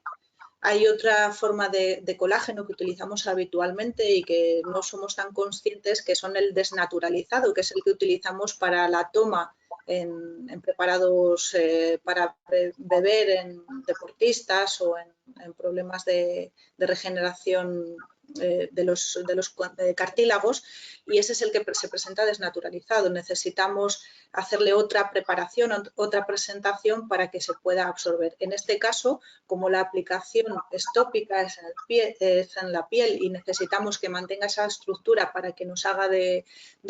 Hay otra forma de colágeno que utilizamos habitualmente y que no somos tan conscientes, que son el desnaturalizado, que es el que utilizamos para la toma en preparados para beber en deportistas o en problemas de regeneración de los cartílagos, y ese es el que se presenta desnaturalizado. Necesitamos hacerle otra preparación, otra presentación para que se pueda absorber. En este caso, como la aplicación es tópica, es en la piel y necesitamos que mantenga esa estructura para que nos haga de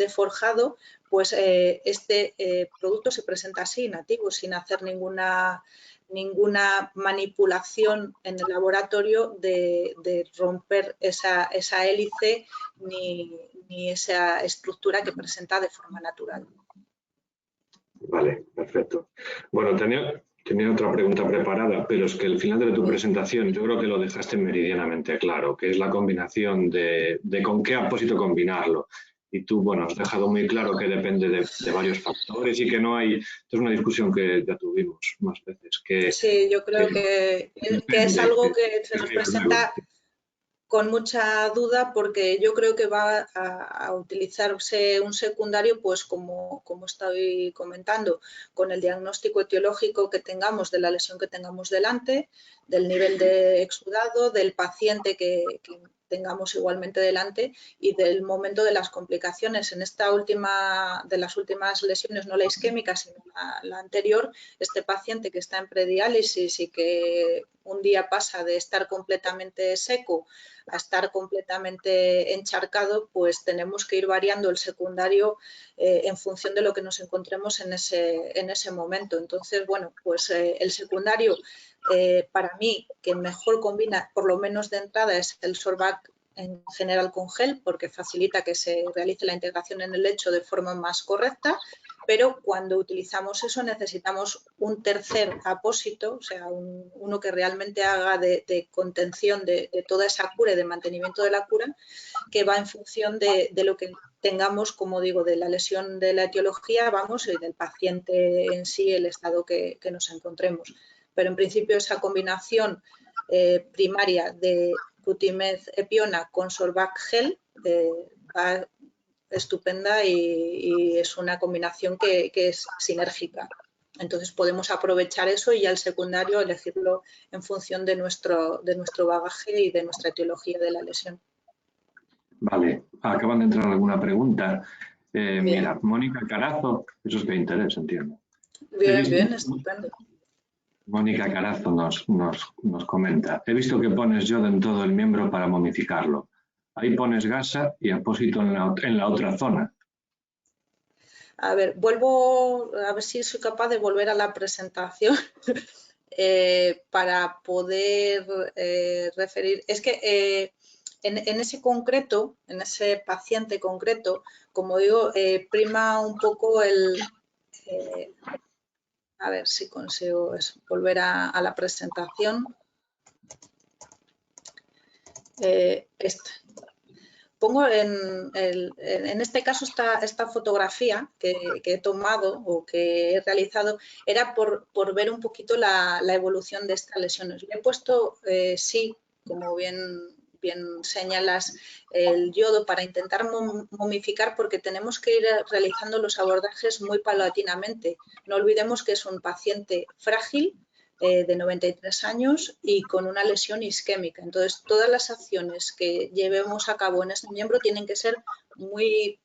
forjado, pues este producto se presenta así, nativo, sin hacer ninguna ninguna manipulación en el laboratorio de romper esa hélice ni esa estructura que presenta de forma natural. Vale, perfecto. Bueno, tenía otra pregunta preparada, pero es que al final de tu presentación yo creo que lo dejaste meridianamente claro, que es la combinación de con qué apósito combinarlo. Y tú, bueno, has dejado muy claro que depende de varios factores y que no hay... Esto es una discusión que ya tuvimos más veces. Sí, yo creo que es algo que se nos presenta con mucha duda, porque yo creo que va a utilizarse un secundario, pues como estoy comentando, con el diagnóstico etiológico que tengamos de la lesión que tengamos delante, del nivel de exudado, del paciente que tengamos igualmente delante y del momento de las complicaciones. En esta última, de las últimas lesiones, no la isquémica, sino la anterior, este paciente que está en prediálisis y que un día pasa de estar completamente seco a estar completamente encharcado, pues tenemos que ir variando el secundario en función de lo que nos encontremos en ese momento. Entonces, bueno, pues el secundario para mí que mejor combina, por lo menos de entrada, es el Sorbac en general con gel, porque facilita que se realice la integración en el lecho de forma más correcta, pero cuando utilizamos eso necesitamos un tercer apósito, o sea, uno que realmente haga de contención de toda esa cura y de mantenimiento de la cura, que va en función de lo que tengamos, como digo, de la lesión de la etiología, vamos, y del paciente en sí, el estado que nos encontremos. Pero en principio esa combinación primaria de Cutimez Epiona con Sorbac gel va estupenda y es una combinación que es sinérgica. Entonces podemos aprovechar eso y ya el secundario elegirlo en función de nuestro bagaje y de nuestra etiología de la lesión. Vale, acaban de entrar alguna pregunta. Mira, Mónica Carazo, eso es de interés, entiendo. Bien, estupendo. Mónica Carazo nos comenta, he visto que pones yodo en todo el miembro para momificarlo. Ahí pones gasa y apósito en la otra zona. A ver, vuelvo a ver si soy capaz de volver a la presentación para poder referir. Es que en ese concreto, en ese paciente concreto, como digo, prima un poco a ver si consigo volver a la presentación. Esta. Pongo en este caso esta fotografía que he tomado o que he realizado era por ver un poquito la evolución de estas lesiones. Le he puesto, sí, como bien señalas, el yodo para intentar momificar, porque tenemos que ir realizando los abordajes muy paulatinamente. No olvidemos que es un paciente frágil, de 93 años y con una lesión isquémica. Entonces, todas las acciones que llevemos a cabo en este miembro tienen que ser muy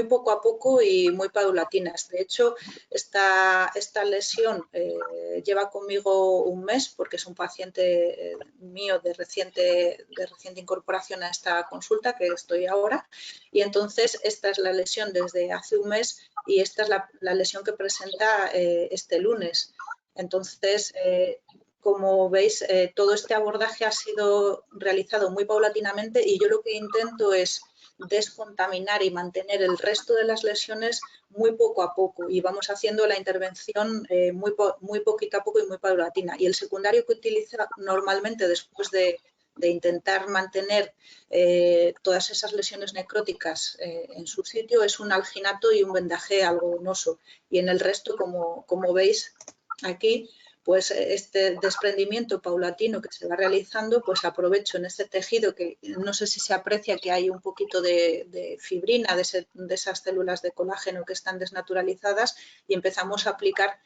poco a poco y muy paulatinas. De hecho, esta lesión lleva conmigo un mes porque es un paciente mío de reciente incorporación a esta consulta que estoy ahora, y entonces esta es la lesión desde hace un mes y esta es la lesión que presenta este lunes. Entonces, como veis, todo este abordaje ha sido realizado muy paulatinamente y yo lo que intento es descontaminar y mantener el resto de las lesiones muy poco a poco, y vamos haciendo la intervención muy poquito a poco y muy paulatina. Y el secundario que utiliza normalmente después de intentar mantener todas esas lesiones necróticas en su sitio es un alginato y un vendaje algodonoso, y en el resto, como veis aquí, pues este desprendimiento paulatino que se va realizando, pues aprovecho en este tejido que no sé si se aprecia que hay un poquito de fibrina, de esas células de colágeno que están desnaturalizadas, y empezamos a aplicar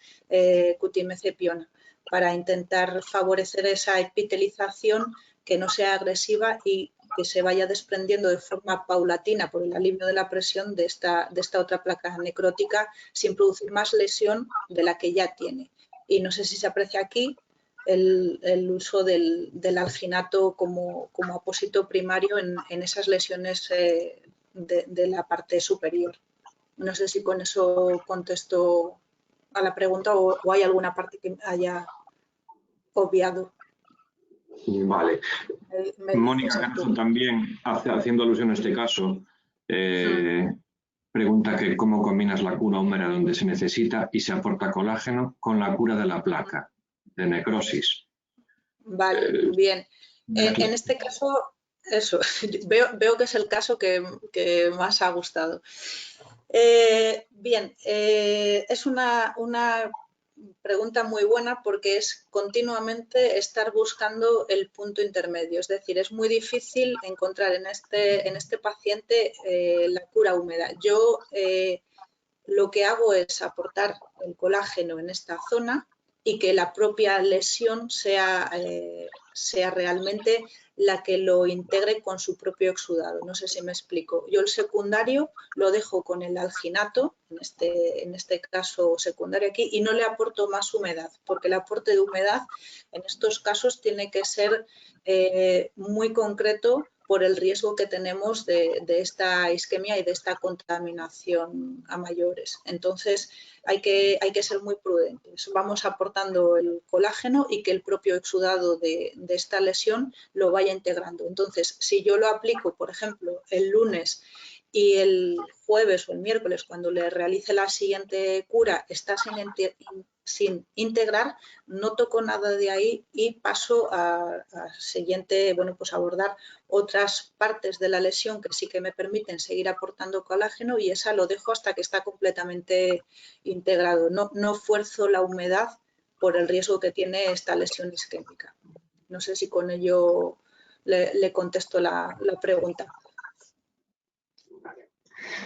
Cutimez Epiona para intentar favorecer esa epitelización que no sea agresiva y que se vaya desprendiendo de forma paulatina por el alivio de la presión de esta otra placa necrótica sin producir más lesión de la que ya tiene. Y no sé si se aprecia aquí el uso del alginato como apósito primario en esas lesiones de la parte superior. No sé si con eso contesto a la pregunta o hay alguna parte que haya obviado. Vale. Mónica Carazo también, haciendo alusión a este caso, pregunta que cómo combinas la cura húmera donde se necesita y se aporta colágeno con la cura de la placa, de necrosis. Vale, bien. En este caso, eso, veo que es el caso que más ha gustado. Bien, es una pregunta muy buena porque es continuamente estar buscando el punto intermedio. Es decir, es muy difícil encontrar en este paciente la cura húmeda. Yo lo que hago es aportar el colágeno en esta zona y que la propia lesión sea realmente la que lo integre con su propio exudado. No sé si me explico. Yo el secundario lo dejo con el alginato, en este caso secundario aquí, y no le aporto más humedad, porque el aporte de humedad en estos casos tiene que ser muy concreto por el riesgo que tenemos de esta isquemia y de esta contaminación a mayores. Entonces, hay que ser muy prudentes. Vamos aportando el colágeno y que el propio exudado de esta lesión lo vaya integrando. Entonces, si yo lo aplico, por ejemplo, el lunes y el jueves o el miércoles, cuando le realice la siguiente cura, está sin integrar, no toco nada de ahí y paso a siguiente, bueno, pues abordar otras partes de la lesión que sí que me permiten seguir aportando colágeno y esa lo dejo hasta que está completamente integrado. No fuerzo la humedad por el riesgo que tiene esta lesión isquémica. No sé si con ello le contesto la pregunta.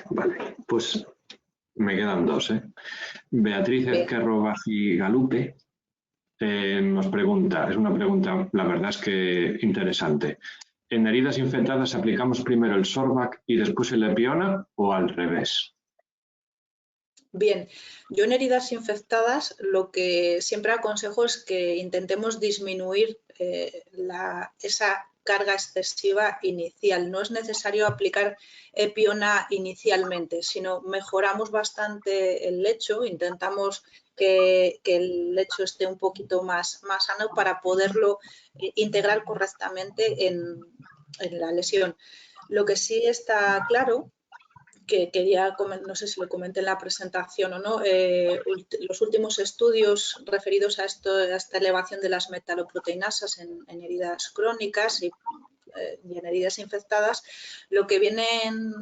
Vale, pues me quedan dos. Beatriz Ezquerro Galupe nos pregunta, es una pregunta, la verdad es que interesante. ¿En heridas infectadas aplicamos primero el Sorbac y después el Epiona o al revés? Bien, yo en heridas infectadas lo que siempre aconsejo es que intentemos disminuir esa carga excesiva inicial. No es necesario aplicar Epiona inicialmente, sino mejoramos bastante el lecho, intentamos que el lecho esté un poquito más sano para poderlo integrar correctamente en la lesión. Lo que sí está claro que quería, no sé si lo comenté en la presentación o no, los últimos estudios referidos a esta elevación de las metaloproteinasas en heridas crónicas y en heridas infectadas, lo que vienen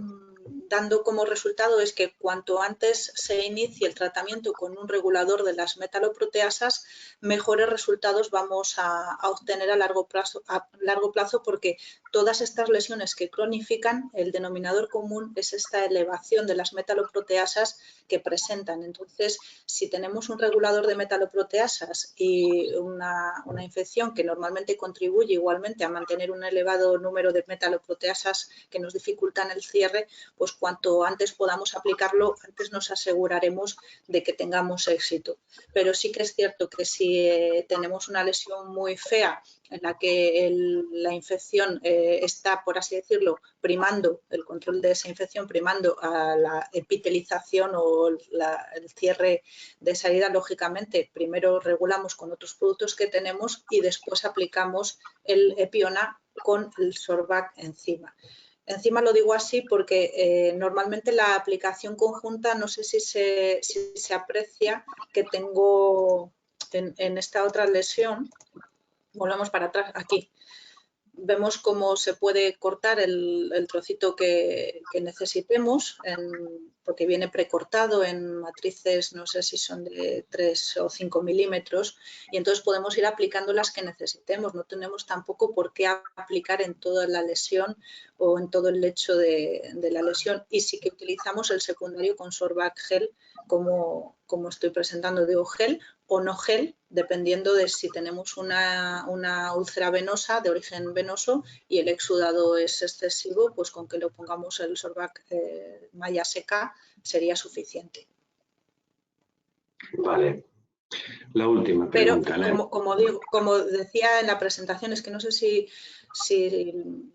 dando como resultado es que cuanto antes se inicie el tratamiento con un regulador de las metaloproteasas, mejores resultados vamos a obtener a largo plazo porque todas estas lesiones que cronifican, el denominador común es esta elevación de las metaloproteasas que presentan. Entonces, si tenemos un regulador de metaloproteasas y una infección que normalmente contribuye igualmente a mantener un elevado número de metaloproteasas que nos dificultan el cierre, pues cuanto antes podamos aplicarlo, antes nos aseguraremos de que tengamos éxito. Pero sí que es cierto que si tenemos una lesión muy fea en la que la infección está, por así decirlo, primando, el control de esa infección primando a la epitelización o el cierre de esa herida, lógicamente, primero regulamos con otros productos que tenemos y después aplicamos el Epiona con el Sorbac encima. Encima lo digo así porque normalmente la aplicación conjunta, no sé si se aprecia que tengo en esta otra lesión. Volvamos para atrás, aquí. Vemos cómo se puede cortar el trocito que necesitemos, porque viene precortado en matrices, no sé si son de 3 o 5 milímetros, y entonces podemos ir aplicando las que necesitemos. No tenemos tampoco por qué aplicar en toda la lesión o en todo el lecho de la lesión. Y sí que utilizamos el secundario con Sorbac gel, como estoy presentando, digo gel o no gel, dependiendo de si tenemos una úlcera venosa de origen venoso y el exudado es excesivo, pues con que lo pongamos el Sorbac malla seca sería suficiente. Vale. La última pregunta. Pero como decía en la presentación, es que no sé si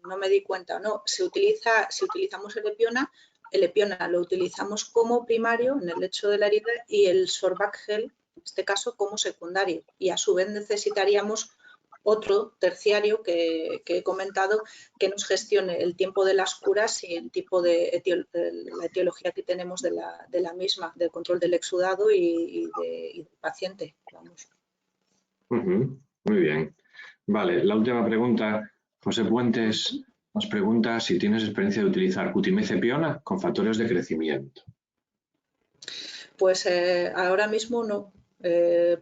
no me di cuenta o no, si utilizamos el Epiona, el Epiona lo utilizamos como primario en el lecho de la herida y el Sorbac Gel, en este caso, como secundario. Y a su vez necesitaríamos otro terciario que he comentado que nos gestione el tiempo de las curas y el tipo de la etiología que tenemos de la misma, del control del exudado y del paciente. Vamos. Muy bien. Vale, la última pregunta. José Puentes nos pregunta si tienes experiencia de utilizar Cutimez Epiona con factores de crecimiento. Pues ahora mismo no,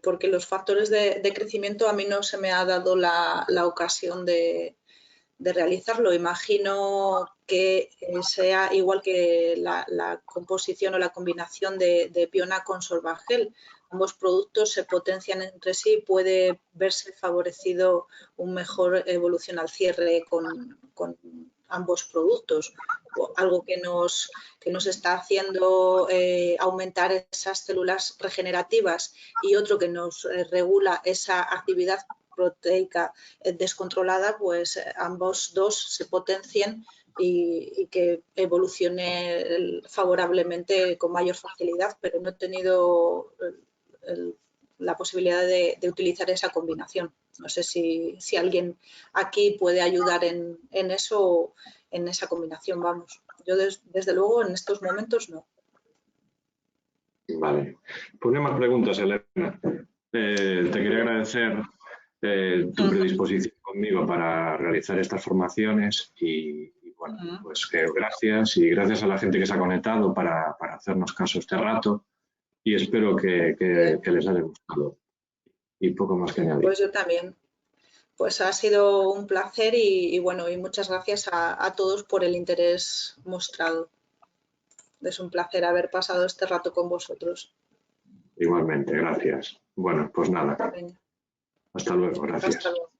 porque los factores de crecimiento a mí no se me ha dado la ocasión de realizarlo. Imagino que sea igual que la composición o la combinación de Epiona con Sorbagel. Ambos productos se potencian entre sí y puede verse favorecido una mejor evolución al cierre con ambos productos. Algo que nos está haciendo aumentar esas células regenerativas y otro que nos regula esa actividad proteica descontrolada, pues ambos dos se potencien y que evolucione favorablemente con mayor facilidad, pero no he tenido la posibilidad de utilizar esa combinación. No sé si alguien aquí puede ayudar en eso, en esa combinación, vamos. Yo desde luego en estos momentos no. Vale. Pues no hay más preguntas, Elena. Te quería agradecer tu predisposición conmigo para realizar estas formaciones y bueno, pues que gracias y gracias a la gente que se ha conectado para hacernos caso este rato y espero que les haya gustado y poco más que añadir. Pues yo también. Pues ha sido un placer y bueno, y muchas gracias a todos por el interés mostrado. Es un placer haber pasado este rato con vosotros. Igualmente, gracias. Bueno, pues nada. Venga. Hasta luego, gracias. Hasta luego.